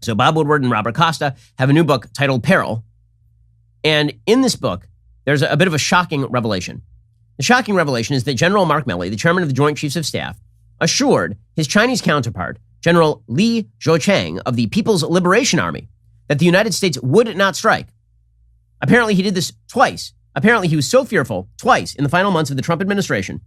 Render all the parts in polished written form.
So Bob Woodward and Robert Costa have a new book titled Peril. And in this book, there's a bit of a shocking revelation. The shocking revelation is that General Mark Milley, the chairman of the Joint Chiefs of Staff, assured his Chinese counterpart, General Li Zhuochang of the People's Liberation Army, that the United States would not strike. Apparently, he did this twice. Apparently, he was so fearful twice in the final months of the Trump administration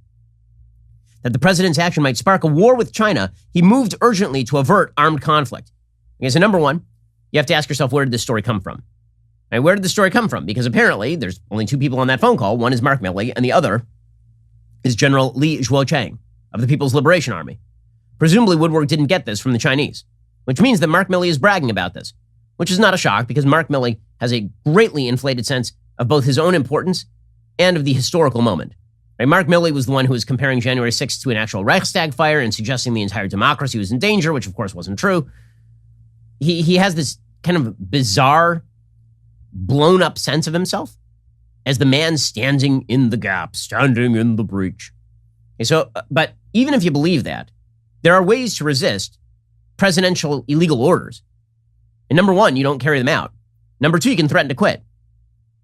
that the president's action might spark a war with China, he moved urgently to avert armed conflict. Okay, so number one, you have to ask yourself, where did this story come from? And where did the story come from? Because apparently, there's only two people on that phone call. One is Mark Milley, and the other is General Li Zhuochang of the People's Liberation Army. Presumably, Woodward didn't get this from the Chinese, which means that Mark Milley is bragging about this, which is not a shock because Mark Milley has a greatly inflated sense of both his own importance and of the historical moment. Right? Mark Milley was the one who was comparing January 6th to an actual Reichstag fire and suggesting the entire democracy was in danger, which of course wasn't true. He has this kind of bizarre, blown up sense of himself as the man standing in the gap, standing in the breach. Okay, so, but even if you believe that, there are ways to resist presidential illegal orders. And number one, you don't carry them out. Number two, you can threaten to quit.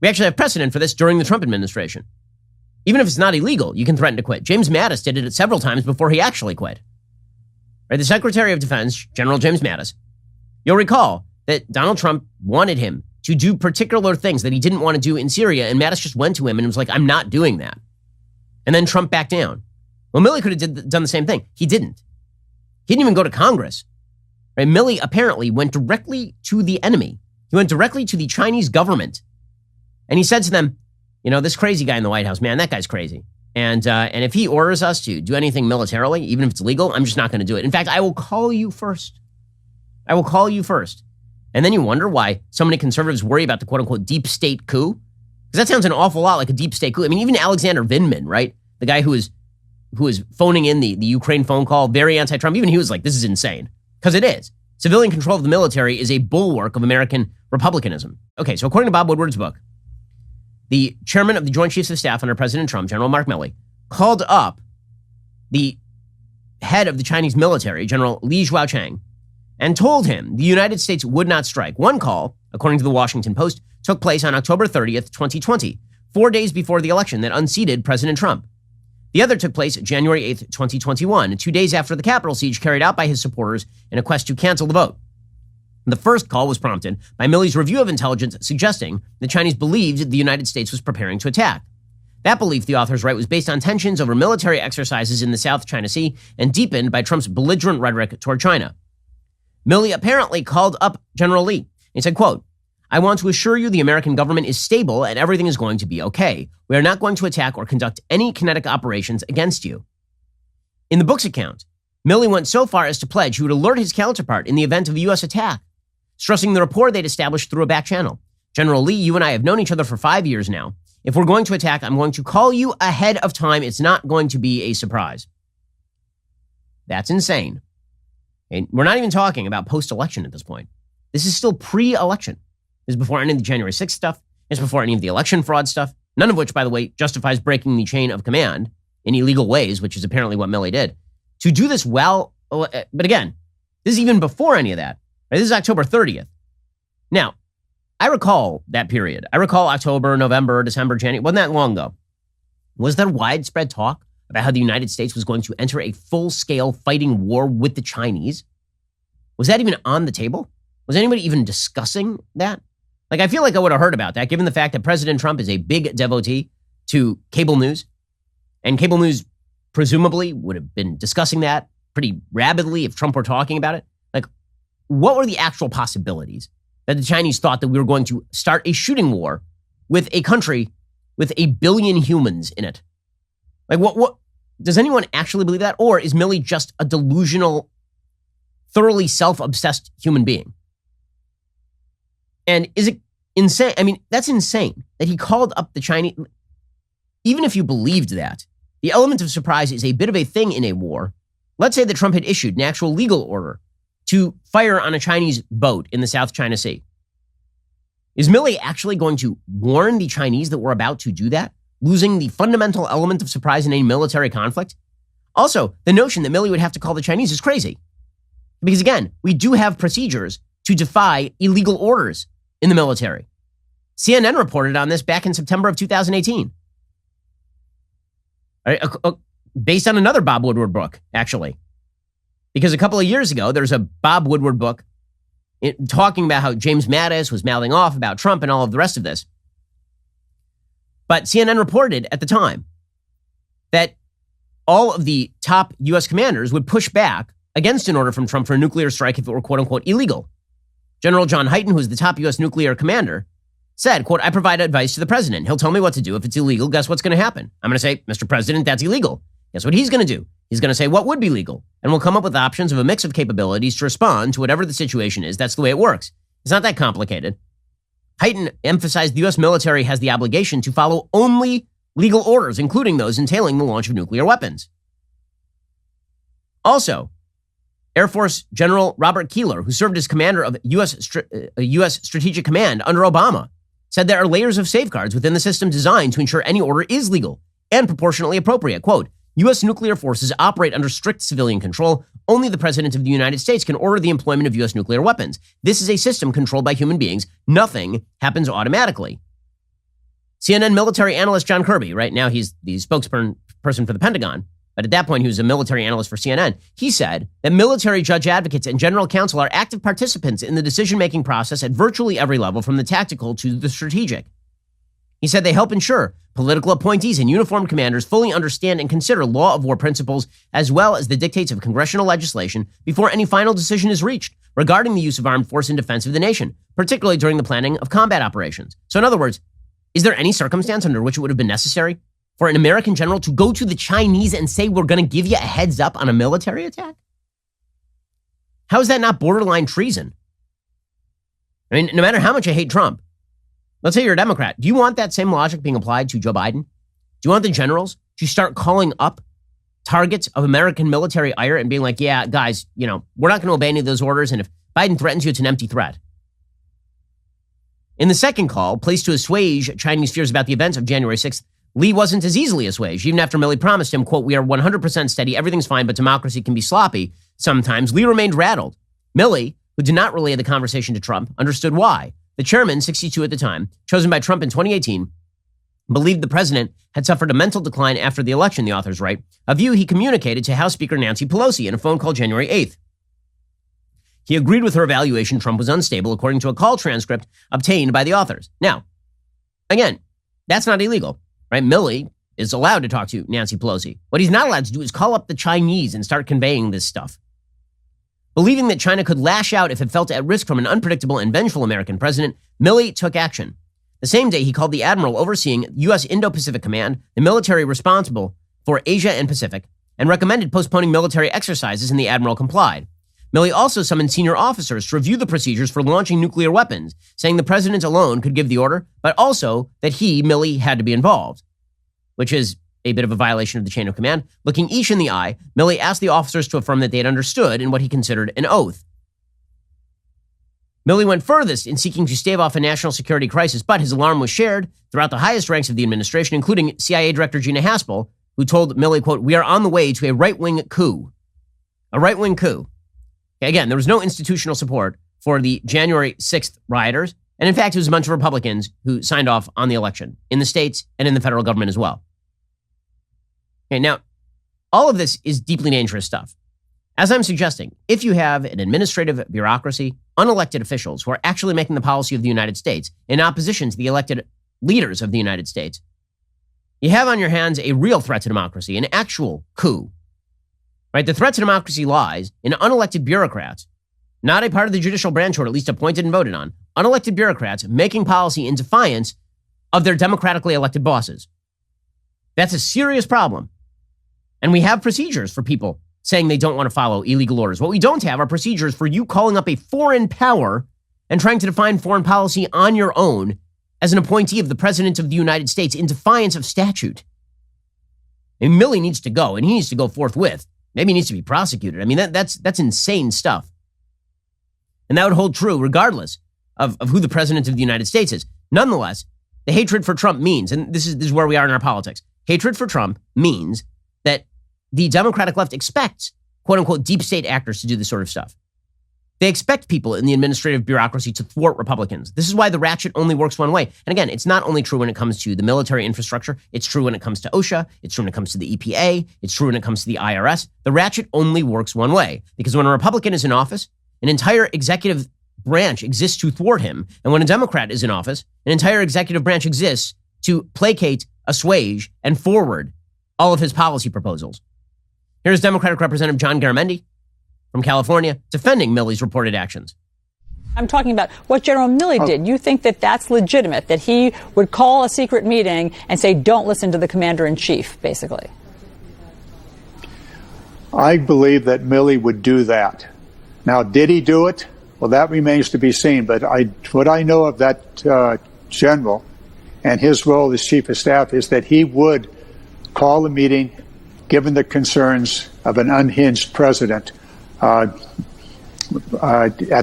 We actually have precedent for this during the Trump administration. Even if it's not illegal, you can threaten to quit. James Mattis did it several times before he actually quit. Right? The Secretary of Defense, General James Mattis, you'll recall that Donald Trump wanted him to do particular things that he didn't want to do in Syria, and Mattis just went to him and was like, I'm not doing that. And then Trump backed down. Well, Milley could have done the same thing. He didn't. He didn't even go to Congress. Right? Milley apparently went directly to the enemy. He went directly to the Chinese government. And he said to them, you know, this crazy guy in the White House, man, that guy's crazy. And if he orders us to do anything militarily, even if it's legal, I'm just not going to do it. In fact, I will call you first. I will call you first. And then you wonder why so many conservatives worry about the quote-unquote deep state coup. Because that sounds an awful lot like a deep state coup. I mean, even Alexander Vindman, right? The guy who is phoning in the Ukraine phone call, very anti-Trump. Even he was like, this is insane. Because it is. Civilian control of the military is a bulwark of American republicanism. Okay, so according to Bob Woodward's book, the chairman of the Joint Chiefs of Staff under President Trump, General Mark Milley, called up the head of the Chinese military, General Li Zhuochang, and told him the United States would not strike. One call, according to the Washington Post, took place on October 30th, 2020, 4 days before the election that unseated President Trump. The other took place January 8th, 2021, 2 days after the Capitol siege carried out by his supporters in a quest to cancel the vote. The first call was prompted by Milley's review of intelligence suggesting the Chinese believed the United States was preparing to attack. That belief, the authors write, was based on tensions over military exercises in the South China Sea and deepened by Trump's belligerent rhetoric toward China. Milley apparently called up General Li and said, quote, I want to assure you the American government is stable and everything is going to be okay. We are not going to attack or conduct any kinetic operations against you. In the book's account, Milley went so far as to pledge he would alert his counterpart in the event of a U.S. attack, stressing the rapport they'd established through a back channel. General Li, you and I have known each other for 5 years now. If we're going to attack, I'm going to call you ahead of time. It's not going to be a surprise. That's insane. And we're not even talking about post-election at this point. This is still pre-election. This is before any of the January 6th stuff. It's before any of the election fraud stuff. None of which, by the way, justifies breaking the chain of command in illegal ways, which is apparently what Milley did. To do this well, but again, this is even before any of that. Right? This is October 30th. Now, I recall that period. I recall October, November, December, January. Wasn't that long ago. Was there widespread talk about how the United States was going to enter a full-scale fighting war with the Chinese? Was that even on the table? Was anybody even discussing that? Like, I feel like I would have heard about that, given the fact that President Trump is a big devotee to cable news. And cable news presumably would have been discussing that pretty rabidly if Trump were talking about it. Like, what were the actual possibilities that the Chinese thought that we were going to start a shooting war with a country with 1 billion humans in it? Like, what does anyone actually believe that? Or is Milley just a delusional, thoroughly self-obsessed human being? And is it insane? I mean, that's insane that he called up the Chinese. Even if you believed that, the element of surprise is a bit of a thing in a war. Let's say that Trump had issued an actual legal order to fire on a Chinese boat in the South China Sea. Is Milley actually going to warn the Chinese that we're about to do that, losing the fundamental element of surprise in a military conflict? Also, the notion that Milley would have to call the Chinese is crazy. Because again, we do have procedures to defy illegal orders in the military. CNN reported on this back in September of 2018. Based on another Bob Woodward book, actually. Because a couple of years ago, there's a Bob Woodward book talking about how James Mattis was mouthing off about Trump and all of the rest of this. But CNN reported at the time that all of the top U.S. commanders would push back against an order from Trump for a nuclear strike if it were, quote unquote, illegal. General John Hyten, who's the top U.S. nuclear commander, said, quote, I provide advice to the president. He'll tell me what to do. If it's illegal, guess what's going to happen? I'm going to say, Mr. President, that's illegal. Guess what he's going to do? He's going to say what would be legal. And we'll come up with options of a mix of capabilities to respond to whatever the situation is. That's the way it works. It's not that complicated. Hyten emphasized the U.S. military has the obligation to follow only legal orders, including those entailing the launch of nuclear weapons. Also, Air Force General Robert Keeler, who served as commander of U.S. Strategic Command under Obama, said there are layers of safeguards within the system designed to ensure any order is legal and proportionately appropriate. Quote, U.S. nuclear forces operate under strict civilian control. Only the President of the United States can order the employment of U.S. nuclear weapons. This is a system controlled by human beings. Nothing happens automatically. CNN military analyst John Kirby, right now he's the spokesperson for the Pentagon, but at that point he was a military analyst for CNN. He said that military judge advocates and general counsel are active participants in the decision-making process at virtually every level, from the tactical to the strategic. He said they help ensure political appointees and uniformed commanders fully understand and consider law of war principles as well as the dictates of congressional legislation before any final decision is reached regarding the use of armed force in defense of the nation, particularly during the planning of combat operations. So in other words, is there any circumstance under which it would have been necessary for an American general to go to the Chinese and say, we're going to give you a heads up on a military attack? How is that not borderline treason? I mean, no matter how much I hate Trump, let's say you're a Democrat. Do you want that same logic being applied to Joe Biden? Do you want the generals to start calling up targets of American military ire and being like, yeah, guys, we're not going to obey any of those orders. And if Biden threatens you, it's an empty threat. In the second call, placed to assuage Chinese fears about the events of January 6th, Lee wasn't as easily assuaged, even after Milley promised him, quote, we are 100% steady, everything's fine, but democracy can be sloppy. Sometimes Lee remained rattled. Milley, who did not relay the conversation to Trump, understood why. The chairman, 62 at the time, chosen by Trump in 2018, believed the president had suffered a mental decline after the election, the authors write, a view he communicated to House Speaker Nancy Pelosi in a phone call January 8th. He agreed with her evaluation Trump was unstable, according to a call transcript obtained by the authors. Now, again, that's not illegal, right? Milley is allowed to talk to Nancy Pelosi. What he's not allowed to do is call up the Chinese and start conveying this stuff. Believing that China could lash out if it felt at risk from an unpredictable and vengeful American president, Milley took action. The same day, he called the admiral overseeing U.S. Indo-Pacific Command, the military responsible for Asia and Pacific, and recommended postponing military exercises, and the admiral complied. Milley also summoned senior officers to review the procedures for launching nuclear weapons, saying the president alone could give the order, but also that he, Milley, had to be involved, which is a bit of a violation of the chain of command. Looking each in the eye, Milley asked the officers to affirm that they had understood in what he considered an oath. Milley went furthest in seeking to stave off a national security crisis, but his alarm was shared throughout the highest ranks of the administration, including CIA Director Gina Haspel, who told Milley, quote, we are on the way to a right-wing coup. A right-wing coup. Again, there was no institutional support for the January 6th rioters. And in fact, it was a bunch of Republicans who signed off on the election in the states and in the federal government as well. Okay, now, all of this is deeply dangerous stuff. As I'm suggesting, if you have an administrative bureaucracy, unelected officials who are actually making the policy of the United States in opposition to the elected leaders of the United States, you have on your hands a real threat to democracy, an actual coup. Right? The threat to democracy lies in unelected bureaucrats, not a part of the judicial branch, or at least appointed and voted on, unelected bureaucrats making policy in defiance of their democratically elected bosses. That's a serious problem. And we have procedures for people saying they don't want to follow illegal orders. What we don't have are procedures for you calling up a foreign power and trying to define foreign policy on your own as an appointee of the President of the United States in defiance of statute. And Milley needs to go, and he needs to go forthwith. Maybe he needs to be prosecuted. I mean, that's insane stuff. And that would hold true regardless of who the President of the United States is. Nonetheless, the hatred for Trump means, and this is where we are in our politics, hatred for Trump means that the Democratic left expects, quote unquote, deep state actors to do this sort of stuff. They expect people in the administrative bureaucracy to thwart Republicans. This is why the ratchet only works one way. And again, it's not only true when it comes to the military infrastructure. It's true when it comes to OSHA. It's true when it comes to the EPA. It's true when it comes to the IRS. The ratchet only works one way, because when a Republican is in office, an entire executive branch exists to thwart him. And when a Democrat is in office, an entire executive branch exists to placate, assuage, and forward all of his policy proposals. Here's Democratic Representative John Garamendi from California defending Milley's reported actions. I'm talking about what General Milley did. You think that that's legitimate, that he would call a secret meeting and say, don't listen to the commander-in-chief, basically? I believe that Milley would do that. Now, did he do it? Well, that remains to be seen. But what I know of that general and his role as chief of staff is that he would call a meeting given the concerns of an unhinged president at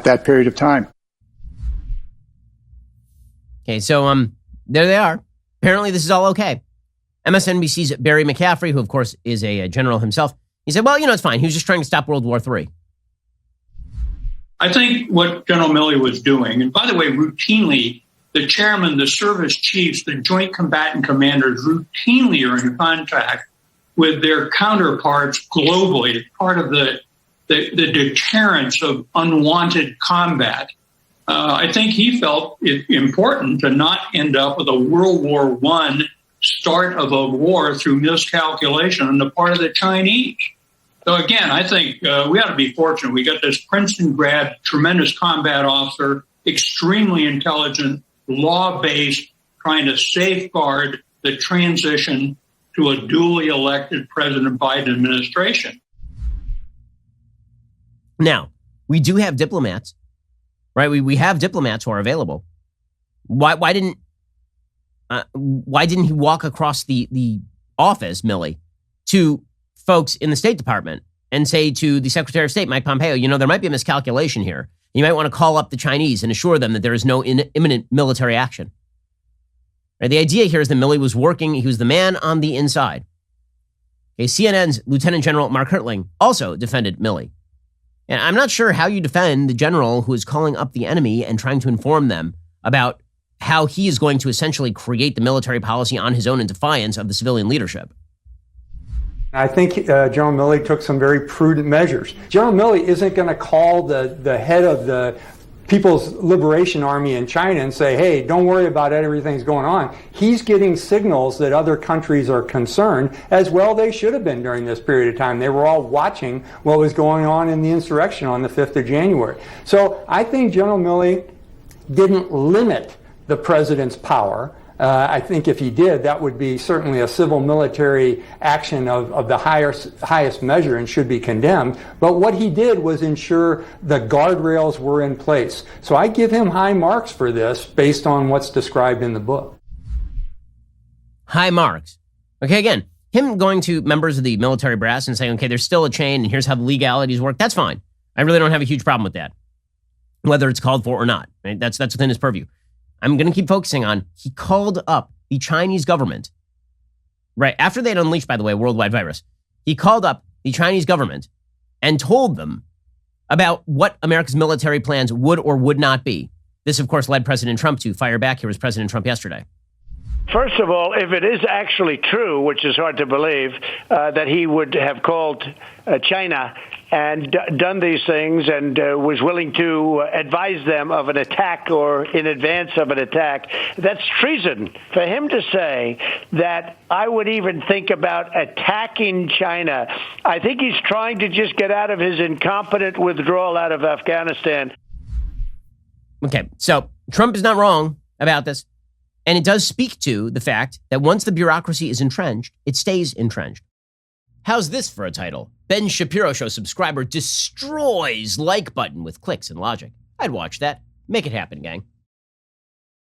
that period of time. Okay, so there they are. Apparently this is all okay. MSNBC's Barry McCaffrey, who of course is a general himself, he said, well, it's fine. He was just trying to stop World War III. I think what General Milley was doing, and by the way, routinely, the chairman, the service chiefs, the joint combatant commanders routinely are in contact with their counterparts globally, part of the deterrence of unwanted combat. I think he felt it important to not end up with a World War I start of a war through miscalculation on the part of the Chinese. So again, I think we ought to be fortunate. We got this Princeton grad, tremendous combat officer, extremely intelligent, law-based, trying to safeguard the transition to a duly elected President Biden administration. Now, we do have diplomats, right? We have diplomats who are available. Why didn't he walk across the office, Milley, to folks in the State Department and say to the Secretary of State, Mike Pompeo, there might be a miscalculation here. You might want to call up the Chinese and assure them that there is no imminent military action. Right? The idea here is that Milley was working. He was the man on the inside. Okay, CNN's Lieutenant General Mark Hertling also defended Milley. And I'm not sure how you defend the general who is calling up the enemy and trying to inform them about how he is going to essentially create the military policy on his own in defiance of the civilian leadership. I think General Milley took some very prudent measures. General Milley isn't going to call the head of the People's Liberation Army in China and say, hey, don't worry about it, everything's going on. He's getting signals that other countries are concerned, as well they should have been during this period of time. They were all watching what was going on in the insurrection on the 5th of January. So I think General Milley didn't limit the president's power. I think if he did, that would be certainly a civil military action of the highest measure and should be condemned. But what he did was ensure the guardrails were in place. So I give him high marks for this based on what's described in the book. High marks. Okay, again, him going to members of the military brass and saying, okay, there's still a chain and here's how the legalities work, that's fine. I really don't have a huge problem with that, whether it's called for or not. Right? That's within his purview. I'm going to keep focusing on, he called up the Chinese government, right after they had unleashed, by the way, a worldwide virus. He called up the Chinese government and told them about what America's military plans would or would not be. This, of course, led President Trump to fire back. Here was President Trump yesterday. First of all, if it is actually true, which is hard to believe, that he would have called China and done these things and was willing to advise them of an attack or in advance of an attack, that's treason. For him to say that I would even think about attacking China, I think he's trying to just get out of his incompetent withdrawal out of Afghanistan. Okay, so Trump is not wrong about this. And it does speak to the fact that once the bureaucracy is entrenched, it stays entrenched. How's this for a title? Ben Shapiro Show subscriber destroys like button with clicks and logic. I'd watch that. Make it happen, gang.